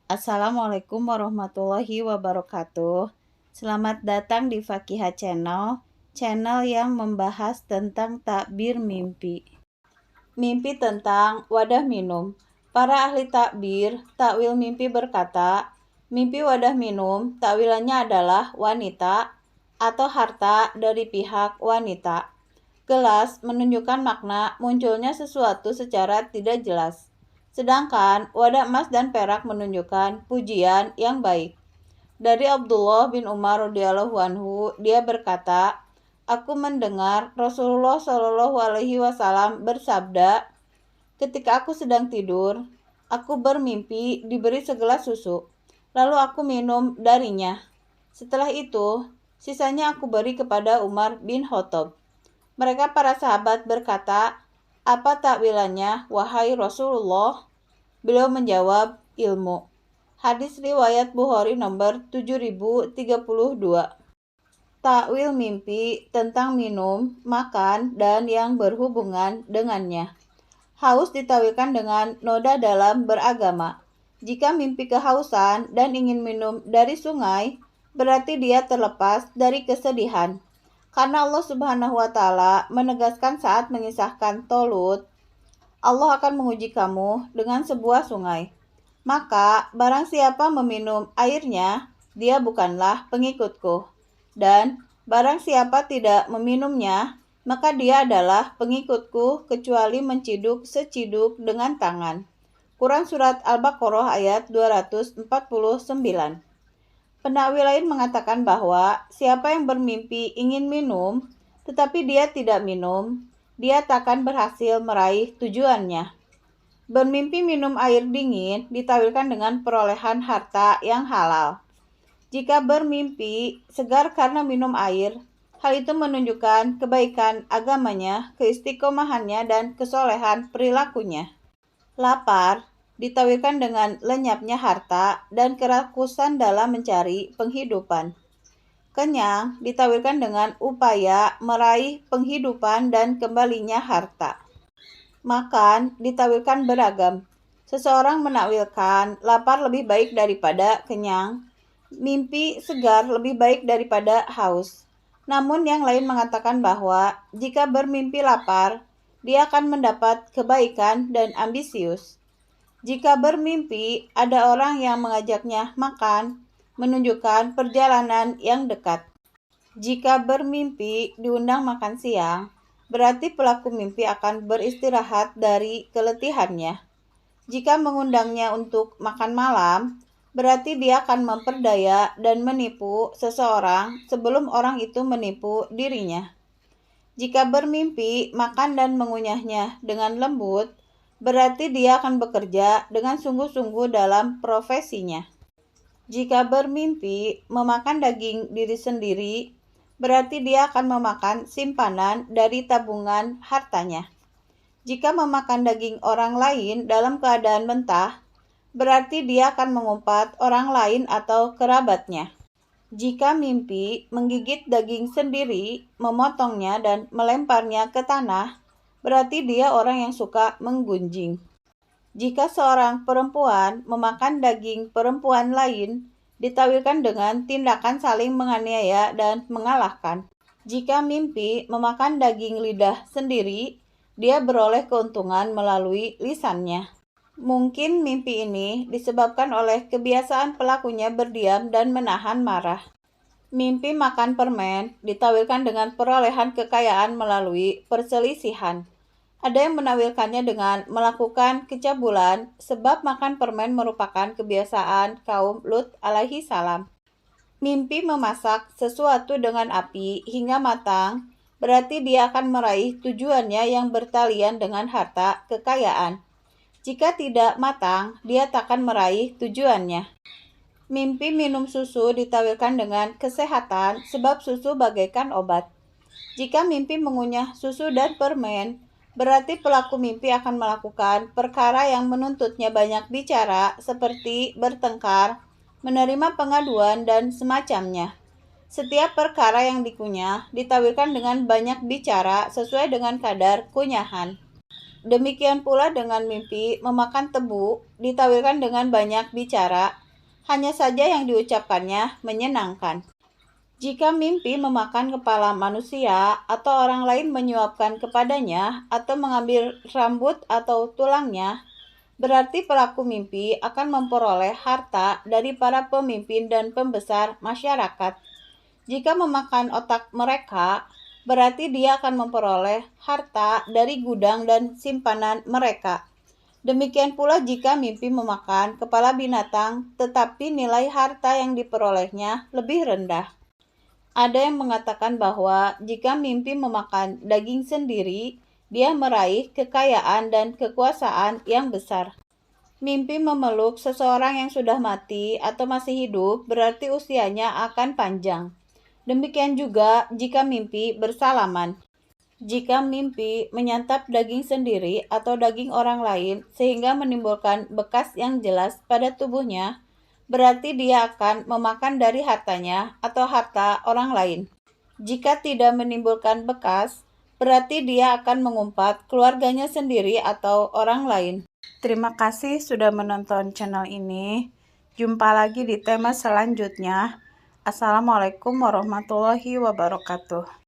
Assalamualaikum warahmatullahi wabarakatuh. Selamat datang di Fakihah Channel, channel yang membahas tentang takbir mimpi. Mimpi tentang wadah minum. Para ahli takbir, takwil mimpi berkata, mimpi wadah minum, takwilannya adalah wanita atau harta dari pihak wanita. Gelas menunjukkan makna munculnya sesuatu secara tidak jelas. Sedangkan wadah emas dan perak menunjukkan pujian yang baik. Dari Abdullah bin Umar radhiyallahu anhu, dia berkata, aku mendengar Rasulullah Shallallahu alaihi wasallam bersabda, ketika aku sedang tidur, aku bermimpi diberi segelas susu. Lalu aku minum darinya. Setelah itu, sisanya aku beri kepada Umar bin Khattab. Mereka para sahabat berkata, apa takwilannya, wahai Rasulullah? Beliau menjawab, ilmu. Hadis riwayat Bukhari nomor 7032. Takwil mimpi tentang minum, makan, dan yang berhubungan dengannya. Haus ditawilkan dengan noda dalam beragama. Jika mimpi kehausan dan ingin minum dari sungai, berarti dia terlepas dari kesedihan. Karena Allah Subhanahu wa Ta'ala menegaskan saat mengisahkan Tolut, Allah akan menguji kamu dengan sebuah sungai. Maka barang siapa meminum airnya, dia bukanlah pengikutku. Dan barang siapa tidak meminumnya, maka dia adalah pengikutku kecuali menciduk seciduk dengan tangan. Quran Surat Al-Baqarah ayat 249. Penakwil lain mengatakan bahwa siapa yang bermimpi ingin minum, tetapi dia tidak minum, dia takkan berhasil meraih tujuannya. Bermimpi minum air dingin ditawilkan dengan perolehan harta yang halal. Jika bermimpi segar karena minum air, hal itu menunjukkan kebaikan agamanya, keistiqomahannya, dan kesolehan perilakunya. Lapar ditawilkan dengan lenyapnya harta dan kerakusan dalam mencari penghidupan. Kenyang ditawilkan dengan upaya meraih penghidupan dan kembalinya harta. Makan ditawilkan beragam. Seseorang menakwilkan lapar lebih baik daripada kenyang, mimpi segar lebih baik daripada haus. Namun yang lain mengatakan bahwa jika bermimpi lapar, dia akan mendapat kebaikan dan ambisius. Jika bermimpi ada orang yang mengajaknya makan, menunjukkan perjalanan yang dekat. Jika bermimpi diundang makan siang, berarti pelaku mimpi akan beristirahat dari keletihannya. Jika mengundangnya untuk makan malam, berarti dia akan memperdaya dan menipu seseorang sebelum orang itu menipu dirinya. Jika bermimpi makan dan mengunyahnya dengan lembut, berarti dia akan bekerja dengan sungguh-sungguh dalam profesinya. Jika bermimpi memakan daging diri sendiri, berarti dia akan memakan simpanan dari tabungan hartanya. Jika memakan daging orang lain dalam keadaan mentah, berarti dia akan mengumpat orang lain atau kerabatnya. Jika mimpi menggigit daging sendiri, memotongnya dan melemparnya ke tanah, berarti dia orang yang suka menggunjing. Jika seorang perempuan memakan daging perempuan lain, ditawilkan dengan tindakan saling menganiaya dan mengalahkan. Jika mimpi memakan daging lidah sendiri, dia beroleh keuntungan melalui lisannya. Mungkin mimpi ini disebabkan oleh kebiasaan pelakunya berdiam dan menahan marah. Mimpi makan permen ditawilkan dengan perolehan kekayaan melalui perselisihan. Ada yang menawilkannya dengan melakukan kecabulan sebab makan permen merupakan kebiasaan kaum Lut alaihi salam. Mimpi memasak sesuatu dengan api hingga matang, berarti dia akan meraih tujuannya yang bertalian dengan harta kekayaan. Jika tidak matang, dia takkan meraih tujuannya. Mimpi minum susu ditawilkan dengan kesehatan sebab susu bagaikan obat. Jika mimpi mengunyah susu dan permen, berarti pelaku mimpi akan melakukan perkara yang menuntutnya banyak bicara seperti bertengkar, menerima pengaduan, dan semacamnya. Setiap perkara yang dikunyah ditawilkan dengan banyak bicara sesuai dengan kadar kunyahan. Demikian pula dengan mimpi memakan tebu, ditawilkan dengan banyak bicara, hanya saja yang diucapkannya menyenangkan. Jika mimpi memakan kepala manusia atau orang lain menyuapkan kepadanya atau mengambil rambut atau tulangnya, berarti pelaku mimpi akan memperoleh harta dari para pemimpin dan pembesar masyarakat. Jika memakan otak mereka, berarti dia akan memperoleh harta dari gudang dan simpanan mereka. Demikian pula jika mimpi memakan kepala binatang, tetapi nilai harta yang diperolehnya lebih rendah. Ada yang mengatakan bahwa jika mimpi memakan daging sendiri, dia meraih kekayaan dan kekuasaan yang besar. Mimpi memeluk seseorang yang sudah mati atau masih hidup berarti usianya akan panjang. Demikian juga jika mimpi bersalaman. Jika mimpi menyantap daging sendiri atau daging orang lain sehingga menimbulkan bekas yang jelas pada tubuhnya, berarti dia akan memakan dari hartanya atau harta orang lain. Jika tidak menimbulkan bekas, berarti dia akan mengumpat keluarganya sendiri atau orang lain. Terima kasih sudah menonton channel ini. Jumpa lagi di tema selanjutnya. Assalamualaikum warahmatullahi wabarakatuh.